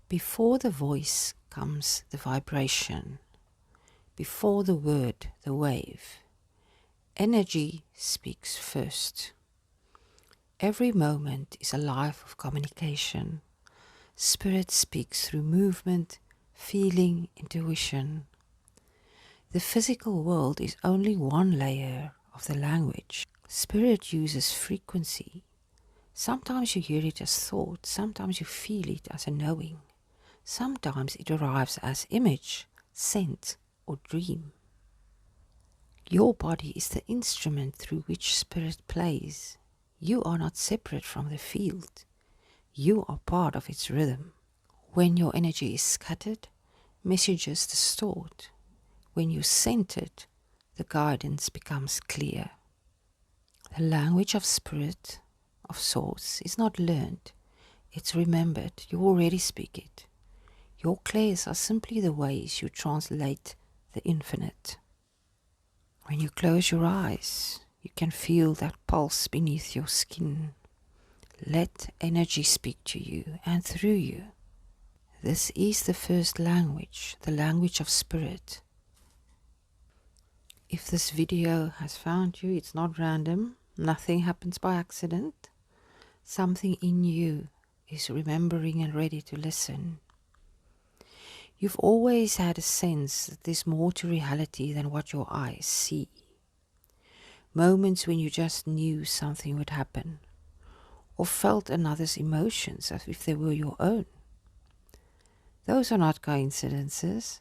Before the voice comes the vibration. Before the word, the wave. Energy speaks first. Every moment is a life of communication. Spirit speaks through movement, feeling, intuition. The physical world is only one layer of the language. Spirit uses frequency. Sometimes you hear it as thought, sometimes you feel it as a knowing. Sometimes it arrives as image, scent, or dream. Your body is the instrument through which spirit plays. You are not separate from the field. You are part of its rhythm. When your energy is scattered, messages distort. When you centered, the guidance becomes clear. The language of spirit, of source, is not learned. It's remembered. You already speak it. Your clairs are simply the ways you translate the infinite. When you close your eyes, you can feel that pulse beneath your skin. Let energy speak to you and through you. This is the first language, the language of spirit. If this video has found you, it's not random. Nothing happens by accident. Something in you is remembering and ready to listen. You've always had a sense that there's more to reality than what your eyes see. Moments when you just knew something would happen, or felt another's emotions as if they were your own. Those are not coincidences.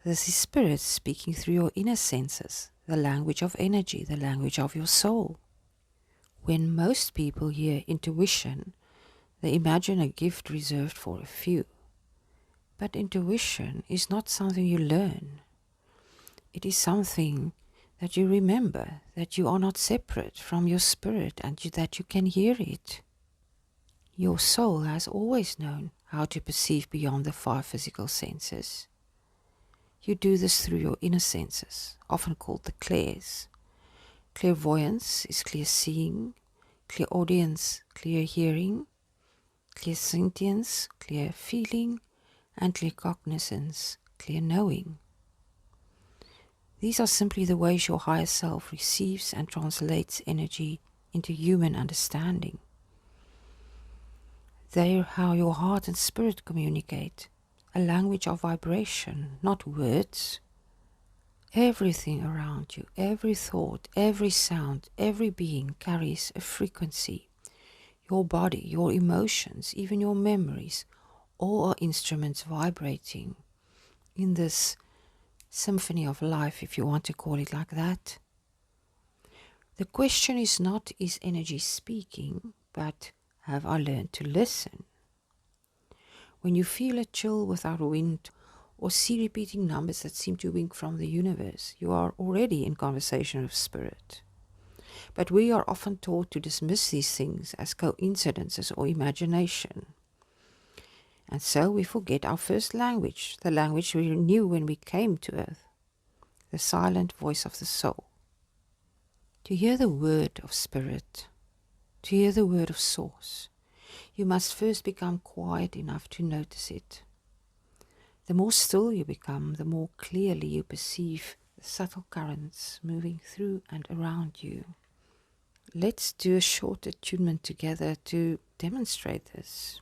This is spirit speaking through your inner senses, the language of energy, the language of your soul. When most people hear intuition, they imagine a gift reserved for a few. But intuition is not something you learn. It is something that you remember, that you are not separate from your spirit and that you can hear it. Your soul has always known how to perceive beyond the 5 physical senses. You do this through your inner senses, often called the clairs. Clairvoyance is clear seeing, clairaudience, clear hearing, clairsentience, clear feeling, and clear cognizance, clear knowing. These are simply the ways your higher self receives and translates energy into human understanding. They are how your heart and spirit communicate, a language of vibration, not words. Everything around you, every thought, every sound, every being carries a frequency. Your body, your emotions, even your memories, all are instruments vibrating in this symphony of life, if you want to call it like that. The question is not, is energy speaking, but have I learned to listen? When you feel a chill without wind, or see repeating numbers that seem to wink from the universe, you are already in conversation with spirit. But we are often taught to dismiss these things as coincidences or imagination. And so we forget our first language, the language we knew when we came to earth, the silent voice of the soul. To hear the word of spirit, to hear the word of source, you must first become quiet enough to notice it. The more still you become, the more clearly you perceive the subtle currents moving through and around you. Let's do a short attunement together to demonstrate this.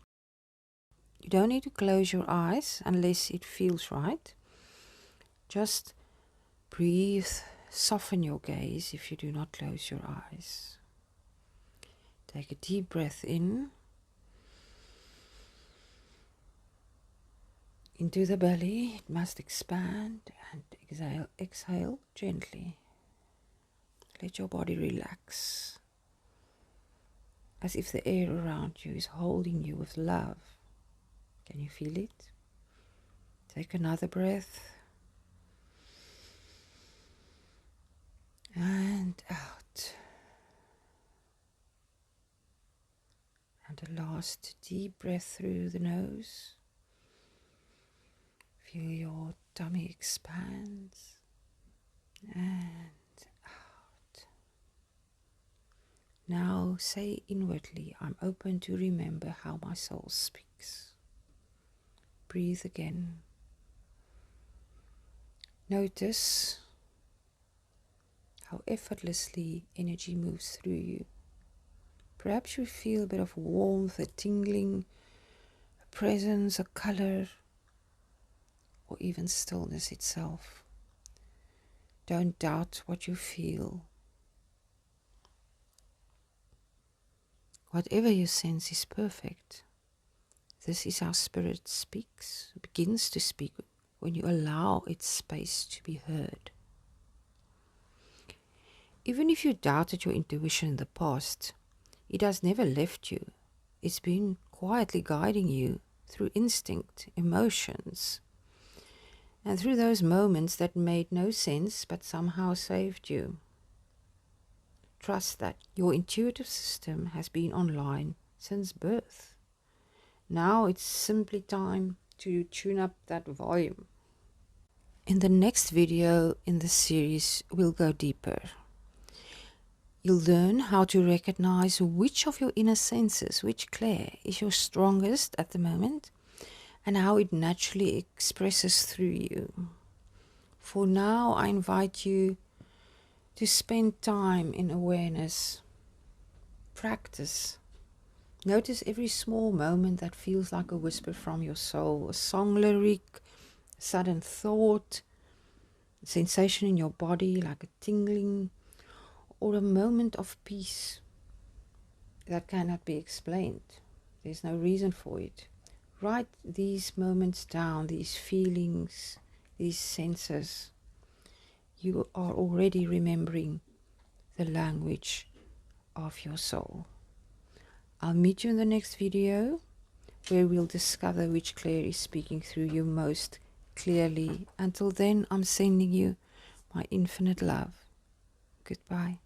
You don't need to close your eyes unless it feels right. Just breathe, soften your gaze if you do not close your eyes. Take a deep breath in, into the belly. It must expand, and exhale gently. Let your body relax, as if the air around you is holding you with love. Can you feel it? Take another breath. And out. And a last deep breath through the nose. Feel your tummy expands. And out. Now say inwardly, I'm open to remember how my soul speaks. breathe again. Notice how effortlessly energy moves through you. Perhaps you feel a bit of warmth, a tingling, a presence, a color, or even stillness itself. Don't doubt what you feel. Whatever you sense is perfect. This is how spirit speaks, begins to speak when you allow its space to be heard. Even if you doubted your intuition in the past, it has never left you. It's been quietly guiding you through instinct, emotions, and through those moments that made no sense but somehow saved you. Trust that your intuitive system has been online since birth. Now it's simply time to tune up that volume. In the next video in this series, we'll go deeper. You'll learn how to recognize which of your inner senses, which clair, is your strongest at the moment, and how it naturally expresses through you. For now, I invite you to spend time in awareness. Practice. Notice every small moment that feels like a whisper from your soul, a song lyric, a sudden thought, a sensation in your body like a tingling, or a moment of peace that cannot be explained. There's no reason for it. Write these moments down, these feelings, these senses. You are already remembering the language of your soul. I'll meet you in the next video where we'll discover which clair is speaking through you most clearly. Until then, I'm sending you my infinite love. Goodbye.